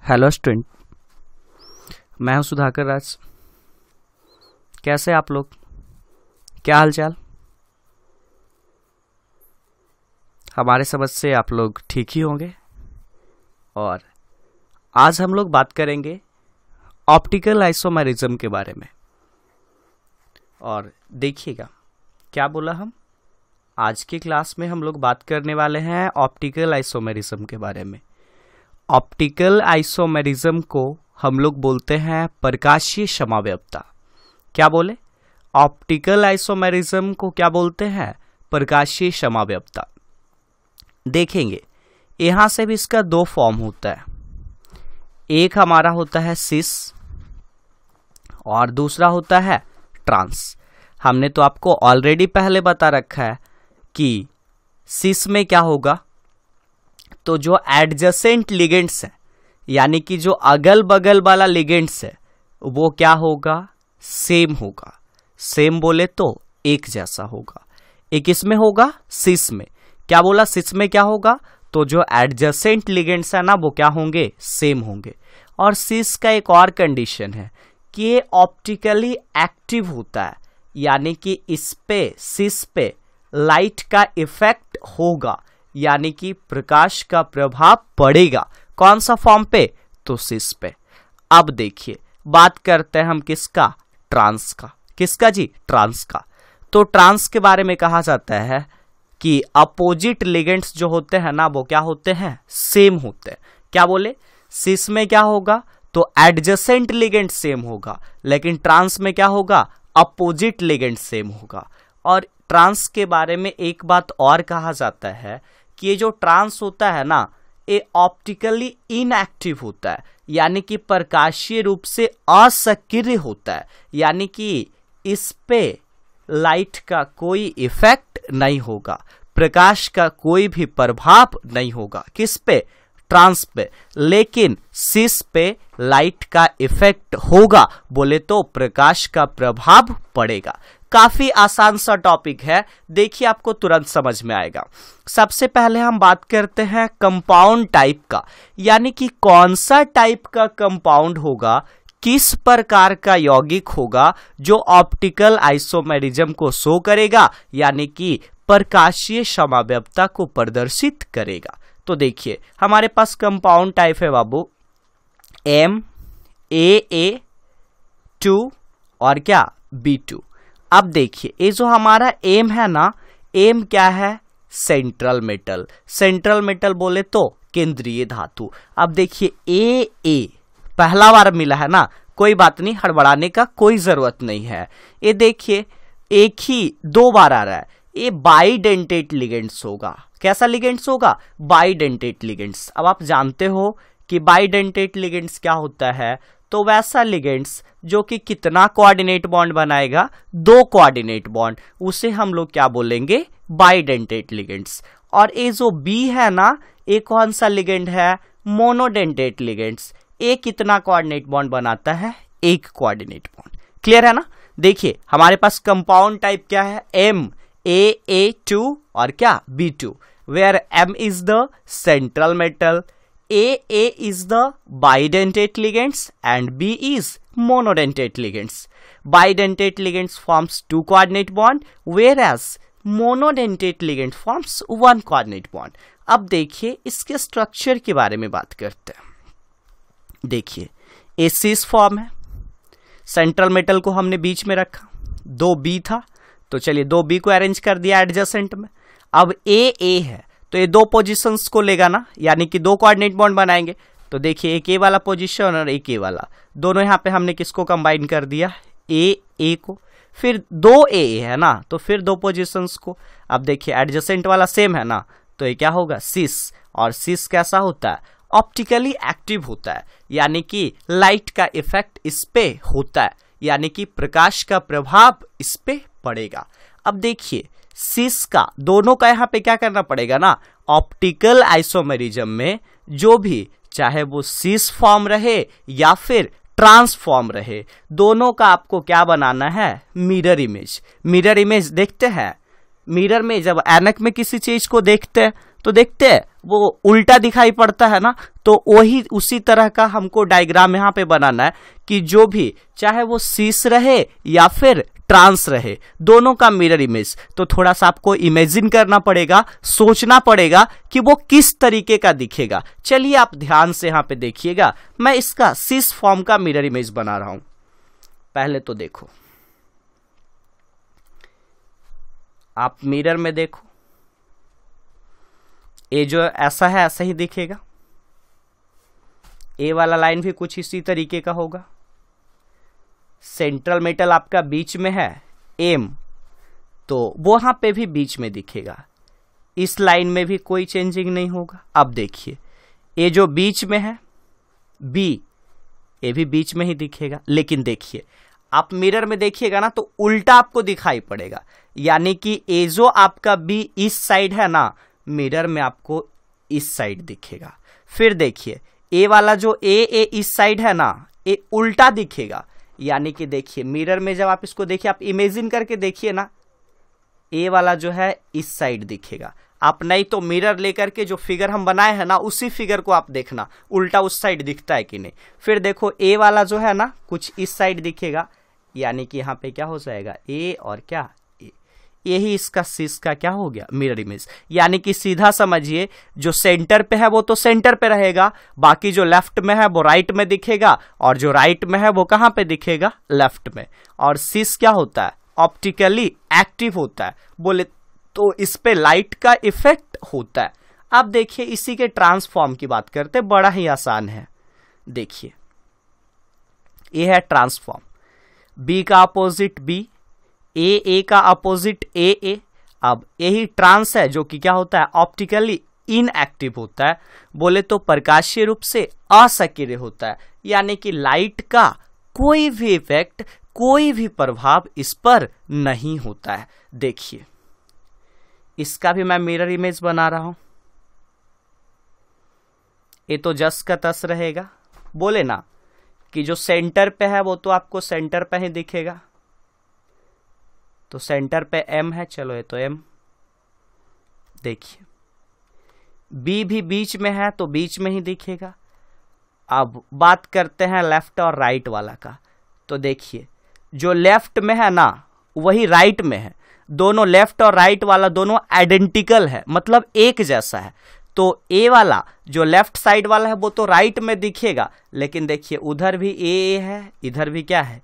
Hello student, मैं हूं सुधाकर राज। कैसे आप लोग? क्या हालचाल? हमारे समझ से आप लोग ठीक ही होंगे। और आज हम लोग बात करेंगे ऑप्टिकल आइसोमेरिज्म के बारे में। और देखिएगा क्या बोला हम आज की क्लास में हम लोग बात करने वाले हैं ऑप्टिकल आइसोमेरिज्म के बारे में। ऑप्टिकल आइसोमेरिज्म को हम लोग बोलते हैं प्रकाशीय समव्यवता। क्या बोले? ऑप्टिकल आइसोमेरिज्म को क्या बोलते हैं? प्रकाशीय समव्यवता। देखेंगे यहां से भी इसका दो फॉर्म होता है। एक हमारा होता है सिस और दूसरा होता है ट्रांस। हमने तो आपको ऑलरेडी पहले बता रखा है कि सिस में क्या होगा, तो जो एडजेसेंट लिगेंड्स है यानी कि जो अगल बगल वाला लिगेंड्स है वो क्या होगा? सेम होगा। सेम बोले तो एक जैसा होगा। एक इसमें होगा सिस में। क्या बोला? सिस में क्या होगा? तो जो एडजेसेंट लिगेंड्स है ना वो क्या होंगे? सेम होंगे। और सिस का एक और कंडीशन है कि ये ऑप्टिकली एक्टिव होता है, यानी कि इस पे सिस पे लाइट का इफेक्ट होगा, यानी कि प्रकाश का प्रभाव पड़ेगा। कौन सा फॉर्म पे? तो सिस पे। अब देखिए बात करते हैं हम किसका? ट्रांस का। किसका जी? ट्रांस का। तो ट्रांस के बारे में कहा जाता है कि अपोजिट लिगेंड्स जो होते हैं ना वो क्या होते हैं? सेम होते हैं। क्या बोले? सिस में क्या होगा? तो एडजेसेंट लिगेंड सेम होगा, लेकिन ट्रांस में क्या होगा? अपोजिट लिगेंड सेम होगा। और ट्रांस के बारे में एक बात और कहा जाता है कि ये जो ट्रांस होता है ना ये ऑप्टिकली इनएक्टिव होता है, यानी कि प्रकाशीय रूप से असक्रिय होता है, यानी कि इस पे लाइट का कोई इफेक्ट नहीं होगा, प्रकाश का कोई भी प्रभाव नहीं होगा। किस पे? ट्रांस पे। लेकिन सिस पे लाइट का इफेक्ट होगा, बोले तो प्रकाश का प्रभाव पड़ेगा। काफी आसान सा टॉपिक है, देखिए आपको तुरंत समझ में आएगा। सबसे पहले हम बात करते हैं कंपाउंड टाइप का, यानी कि कौन सा टाइप का कंपाउंड होगा, किस प्रकार का यौगिक होगा जो ऑप्टिकल आइसोमेरिज्म को शो करेगा, यानी कि प्रकाशीय समव्यवता को प्रदर्शित करेगा। तो देखिए हमारे पास कंपाउंड टाइप है बाबू MAA2 और क्या? B2। अब देखिए ये जो हमारा एम है ना, एम क्या है? Central metal. सेंट्रल मेटल बोले तो केंद्रीय धातु। अब देखिए AA पहला बार मिला है ना, कोई बात नहीं, हड़बड़ाने का कोई जरूरत नहीं है। ये देखिए एक ही दो बार आ रहा है, ये बाइडेंटेट लिगेंड्स होगा। कैसा लिगेंड्स होगा? Bidentate ligands. अब आप जानते हो कि बाइडेंटेट लिगेंड्स क्या होता है, तो वैसा लिगेंड्स जो कि कितना कोऑर्डिनेट बॉन्ड बनाएगा? 2 कोऑर्डिनेट बॉन्ड, उसे हम लोग क्या बोलेंगे? Bidentate ligands. और ये जो बी है ना, ये कौन सा लिगेंड है? Monodentate ligands. ये कितना कोऑर्डिनेट बॉन्ड बनाता है? 1 कोऑर्डिनेट बॉन्ड। क्लियर है ना? देखिए हमारे पास कंपाउंड टाइप क्या है? MAA2 और क्या? B2, where M is the central metal, AA is the bidentate ligands and B is monodentate ligands. Bidentate ligands forms 2 coordinate bond, whereas monodentate ligand forms 1 coordinate bond. अब देखिए इसके structure के बारे में बात करते हैं। देखिए A cis फॉर्म है, सेंट्रल मेटल को हमने बीच में रखा, 2B था, तो चलिए 2B को अरेंज कर दिया एडजेसेंट में। अब AA है तो ये 2 पोजीशंस को लेगा ना, यानी कि 2 कोऑर्डिनेट बॉन्ड बनाएंगे। तो देखिए एक ए वाला पोजीशन और एक ए वाला, दोनों यहाँ पे हमने किसको कंबाइन कर दिया? ए को। फिर 2A है ना, तो फिर 2 पोजीशंस को। अब देखिए एडजेसेंट वाला सेम है ना, तो ये क्या होगा? सिस। और सिस कैसा होता है? ऑप्टिकली एक्टिव होता है, यानी कि लाइट का इफेक्ट इस पे होता है, यानी कि प्रकाश का प्रभाव इस पे पड़ेगा। अब देखिए सिस का, दोनों का यहाँ पे क्या करना पड़ेगा ना, ऑप्टिकल आइसोमेरिज्म में जो भी, चाहे वो सिस फॉर्म रहे या फिर ट्रांस फॉर्म रहे, दोनों का आपको क्या बनाना है? Mirror image. मिरर इमेज देखते हैं, मिरर में जब ऐनक में किसी चीज को देखते हैं तो देखते हैं वो उल्टा दिखाई पड़ता है ना, तो वही उसी तरह का हमको डायग्राम यहाँ पे बनाना है कि जो भी चाहे वो सीस रहे या फिर ट्रांस रहे, दोनों का मिरर इमेज। तो थोड़ा सा आपको इमेजिन करना पड़ेगा, सोचना पड़ेगा कि वो किस तरीके का दिखेगा। चलिए आप ध्यान से यहाँ पे देखिएगा, मैं इसका सीस फॉर्म का मिरर इमेज बना रहा हूं। पहले तो देखो, आप मिरर में देखो, ये जो ऐसा है ऐसा ही दिखेगा, ए वाला लाइन भी कुछ इसी तरीके का होगा। सेंट्रल मेटल आपका बीच में है एम, तो वो वहां पे भी बीच में दिखेगा। इस लाइन में भी कोई चेंजिंग नहीं होगा। अब देखिए, ये जो बीच में है बी, ये भी बीच में ही दिखेगा। लेकिन देखिए, आप मिरर में देखिएगा ना, तो उल्टा आपको दिखाई पड़ेगा। यानी कि ए जो आपका बी इस साइड है ना, मिरर में आपको इस साइड दिखेगा। फिर देखिए, ए वाला जो ए इस साइड है ना, ये उल्टा दिखेगा। यानी कि देखिए, मिरर में जब आप इसको देखिए, आप इमेजिन करके देखिए ना, ए वाला जो है इस साइड दिखेगा। आप नहीं तो मिरर लेकर के जो फिगर हम बनाए हैं ना, उसी फिगर को आप देखना उल्टा उस साइड दिखता है कि नहीं। फिर देखो, ए वाला जो है ना कुछ इस साइड दिखेगा। यानी कि यहाँ पे क्या हो जाएगा, ए और क्या, यही इसका सीस का क्या हो गया, मिरर इमेज। यानी कि सीधा समझिए, जो सेंटर पे है वो तो सेंटर पे रहेगा, बाकी जो लेफ्ट में है वो राइट में दिखेगा, और जो राइट में है वो कहां पे दिखेगा, लेफ्ट में। और सीस क्या होता है, ऑप्टिकली एक्टिव होता है, बोले तो इस पे लाइट का इफेक्ट होता है। अब देखिए, इसी के ट्रांसफॉर्म की बात करते, बड़ा ही आसान है। देखिए, ये है ट्रांसफॉर्म, बी का अपोजिट बी, ए का अपोजिट ए। अब यही ट्रांस है जो कि क्या होता है, ऑप्टिकली इनएक्टिव होता है, बोले तो प्रकाशीय रूप से असक्रिय होता है। यानी कि लाइट का कोई भी इफेक्ट, कोई भी प्रभाव इस पर नहीं होता है। देखिए, इसका भी मैं मिरर इमेज बना रहा हूं। ये तो जस का तस रहेगा, बोले ना कि जो सेंटर पे है वो तो आपको सेंटर पे ही दिखेगा। तो सेंटर पे एम है, चलो ये तो एम। देखिए, बी भी बीच में है तो बीच में ही दिखेगा। अब बात करते हैं लेफ्ट और राइट वाला का। तो देखिए, जो लेफ्ट में है ना वही राइट में है। दोनों लेफ्ट और राइट वाला दोनों आइडेंटिकल है, मतलब एक जैसा है। तो ए वाला जो लेफ्ट साइड वाला है वो तो राइट में दिखेगा, लेकिन देखिए उधर भी ए है, इधर भी क्या है,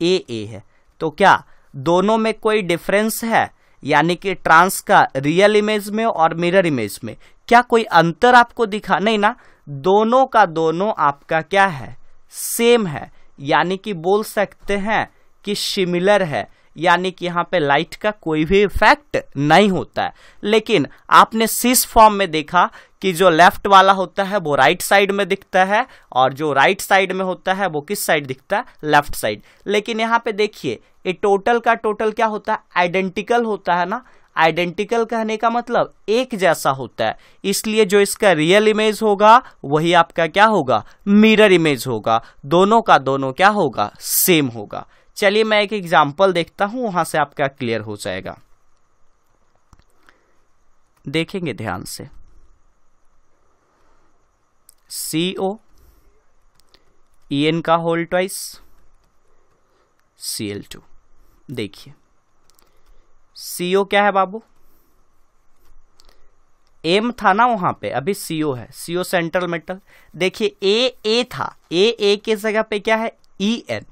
ए है। तो क्या दोनों में कोई डिफरेंस है? यानी कि ट्रांस का रियल इमेज में और मिरर इमेज में क्या कोई अंतर आपको दिखा? नहीं ना, दोनों का दोनों आपका क्या है, सेम है। यानी कि बोल सकते हैं कि सिमिलर है। यानी कि यहाँ पे लाइट का कोई भी इफेक्ट नहीं होता है। लेकिन आपने सीस फॉर्म में देखा कि जो लेफ्ट वाला होता है वो राइट साइड में दिखता है, और जो राइट साइड में होता है वो किस साइड दिखता है, लेफ्ट साइड। लेकिन यहाँ पे देखिए, ये टोटल का टोटल क्या होता है, आइडेंटिकल होता है ना। आइडेंटिकल कहने का मतलब एक जैसा होता है, इसलिए जो इसका रियल इमेज होगा वही आपका क्या होगा, मिरर इमेज होगा। दोनों का दोनों क्या होगा, सेम होगा। चलिए मैं एक एग्जांपल देखता हूं, वहां से आपका क्लियर हो जाएगा। देखेंगे ध्यान से, CO EN का होल ट्वाइस Cl2। देखिए, CO क्या है बाबू, M था ना वहां पे, अभी CO है, CO सेंट्रल मेटल। देखिए A था, A के जगह पे क्या है, EN।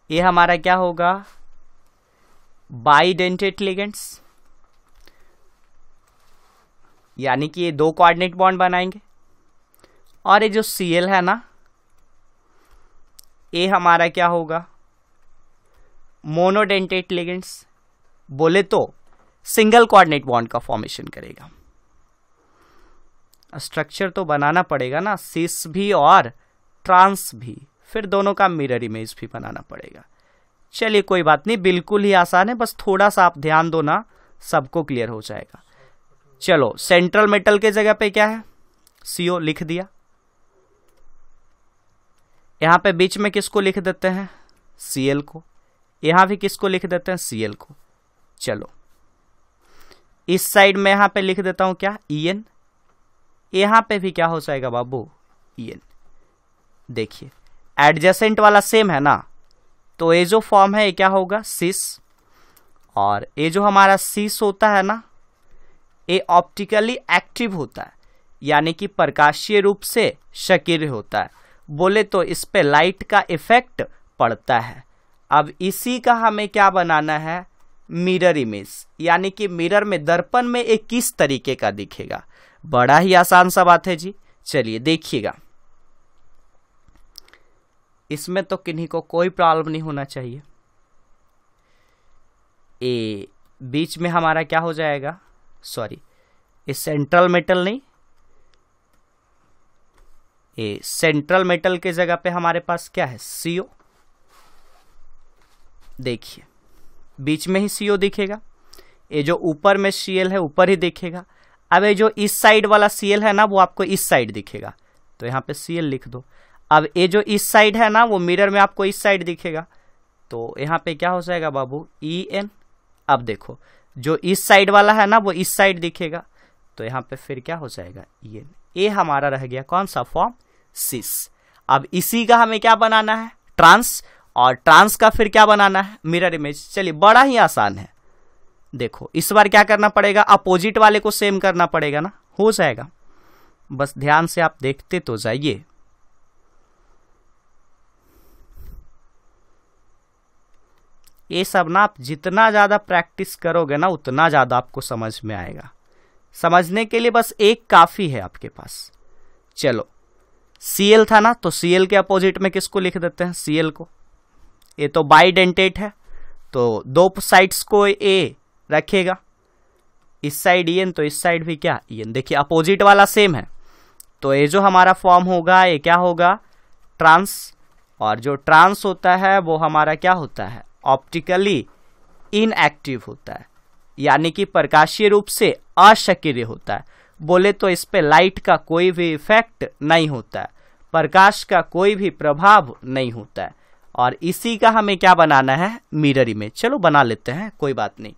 ये हमारा क्या होगा, बाइडेंटेट लिगेंड्स, यानी कि ये दो कोऑर्डिनेट बॉन्ड बनाएंगे। और ये जो Cl है ना, ये हमारा क्या होगा, मोनोडेंटेट लिगेंड्स, बोले तो सिंगल कोऑर्डिनेट बॉन्ड का फॉर्मेशन करेगा। स्ट्रक्चर तो बनाना पड़ेगा ना, सिस भी और ट्रांस भी, फिर दोनों का मिरर इमेज भी बनाना पड़ेगा। चलिए कोई बात नहीं, बिल्कुल ही आसान है, बस थोड़ा सा आप ध्यान दो ना, सबको क्लियर हो जाएगा। चलो, सेंट्रल मेटल के जगह पे क्या है, CO लिख दिया। यहां पे बीच में किसको लिख देते हैं, Cl को। यहां भी किसको लिख देते हैं, Cl को। चलो, इस साइड में यहां पे लिख देता हूं क्या, En। यहाँ पे भी क्या हो जाएगा बाबू, EN। देखिए एडजेसेंट वाला सेम है ना, तो ये जो फॉर्म है ये क्या होगा, सिस। और ये जो हमारा सिस होता है ना, ये ऑप्टिकली एक्टिव होता है, यानी कि प्रकाशीय रूप से सक्रिय होता है। बोले तो इस पे लाइट का इफेक्ट पड़ता है। अब इसी का हमें क्या बनाना है, मिरर इमेज, यानी कि मिरर में, दर्पण में एक किस तरीके का दिखेगा। बड़ा ही आसान सा बात है जी। चलिए देखिएगा, इसमें तो किन्हीं को कोई प्रॉब्लम नहीं होना चाहिए। ए बीच में हमारा क्या हो जाएगा, सॉरी ये सेंट्रल मेटल नहीं, ये सेंट्रल मेटल के जगह पे हमारे पास क्या है, CO। देखिए बीच में ही CO दिखेगा, ये जो ऊपर में Cl है ऊपर ही दिखेगा। अब ये जो इस साइड वाला Cl है ना, वो आपको इस साइड दिखेगा, तो यहाँ पे Cl लिख दो। अब ये जो इस साइड है ना, वो मिरर में आपको इस साइड दिखेगा, तो यहाँ पे क्या हो जाएगा बाबू, EN। अब देखो जो इस साइड वाला है ना, वो इस साइड दिखेगा, तो यहाँ पे फिर क्या हो जाएगा, EN। ये हमारा रह गया कौन सा फॉर्म, सिस। अब इसी का हमें क्या बनाना है, ट्रांस, और ट्रांस का फिर क्या बनाना है, मिरर इमेज। चलिए बड़ा ही आसान है। देखो इस बार क्या करना पड़ेगा, अपोजिट वाले को सेम करना पड़ेगा ना, हो जाएगा। बस ध्यान से आप देखते तो जाइए। ये सब ना आप जितना ज्यादा प्रैक्टिस करोगे ना, उतना ज्यादा आपको समझ में आएगा। समझने के लिए बस एक काफी है आपके पास। चलो Cl था ना, तो Cl के अपोजिट में किसको लिख देते हैं, Cl को। ये तो बाइडेंटेट है, तो दो साइड्स को A रखेगा, इस साइड EN, तो इस साइड भी क्या, EN। देखिए अपोजिट वाला सेम है, तो ये जो हमारा फॉर्म होगा ये क्या होगा, ट्रांस। और जो ट्रांस होता है वो हमारा क्या होता है, ऑप्टिकली इनएक्टिव होता है, यानी कि प्रकाशीय रूप से असक्रिय होता है। बोले तो इस पे लाइट का कोई भी इफेक्ट नहीं होता है, प्रकाश का कोई भी प्रभाव नहीं होता है। और इसी का हमें क्या बनाना है, मिरर इमेज। चलो बना लेते हैं, कोई बात नहीं।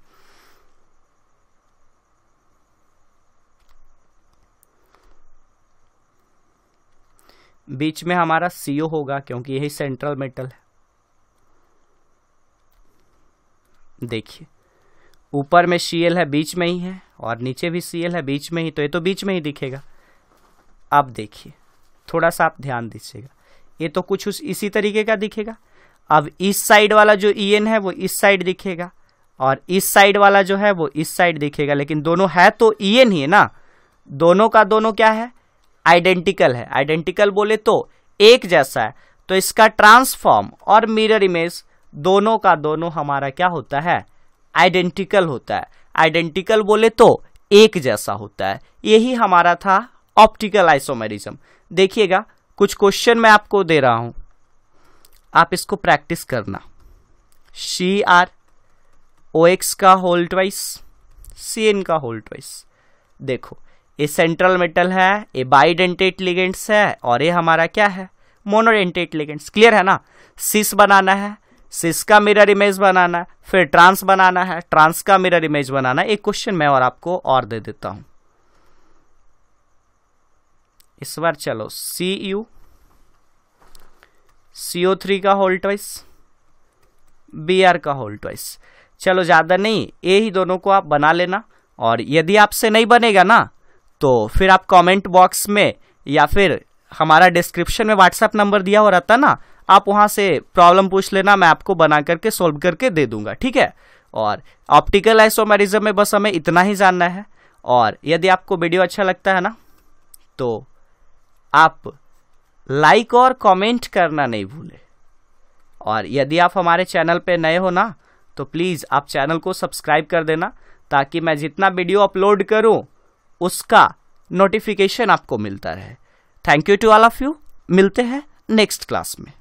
बीच में हमारा CO होगा, क्योंकि यही सेंट्रल मेटल है। देखिए ऊपर में Cl है, बीच में ही है, और नीचे भी Cl है, बीच में ही, तो ये तो बीच में ही दिखेगा। अब देखिए थोड़ा सा आप ध्यान दीजिएगा, ये तो कुछ इसी तरीके का दिखेगा। अब इस साइड वाला जो EN है वो इस साइड दिखेगा, और इस साइड वाला जो है वो इस साइड दिखेगा, लेकिन दोनों है तो EN ही है ना। दोनों का दोनों क्या है, आइडेंटिकल है। आइडेंटिकल बोले तो एक जैसा है, तो इसका ट्रांसफॉर्म और मिरर इमेज दोनों का दोनों हमारा क्या होता है, आइडेंटिकल होता है। आइडेंटिकल बोले तो एक जैसा होता है। यही हमारा था ऑप्टिकल आइसोमेरिज्म। देखिएगा कुछ क्वेश्चन मैं आपको दे रहा हूं, आप इसको प्रैक्टिस करना। CrOx का होल ट्वाइस, Cn का होल ट्वाइस। देखो ये सेंट्रल मेटल है, ये बाइडेंटेट लिगेंड्स है, और ये हमारा क्या है, मोनोडेंटेट लिगेंड्स। क्लियर है ना। सिस बनाना है, सिस का मिरर इमेज बनाना है, फिर ट्रांस बनाना है, ट्रांस का मिरर इमेज बनाना है। एक क्वेश्चन मैं और आपको और दे देता हूं इस बार। चलो Cu, CO3 का होल ट्वाइस, Br का होल ट्वाइस। चलो ज्यादा नहीं, ये ही दोनों को आप बना लेना। और यदि आपसे नहीं बनेगा ना, तो फिर आप कमेंट बॉक्स में या फिर हमारा डिस्क्रिप्शन में व्हाट्सएप नंबर दिया हो रहता ना, आप वहां से प्रॉब्लम पूछ लेना, मैं आपको बना करके सोल्व करके दे दूंगा, ठीक है। और ऑप्टिकल आइसोमेरिज्म में बस हमें इतना ही जानना है। और यदि आपको वीडियो अच्छा लगता है ना, तो आप लाइक और कमेंट करना नहीं भूले। और यदि आप हमारे चैनल पे नए हो ना, तो प्लीज आप चैनल को सब्सक्राइब कर देना, ताकि मैं जितना वीडियो अपलोड करूं उसका नोटिफिकेशन आपको मिलता रहे। Thank you to all of you. मिलते हैं नेक्स्ट क्लास में।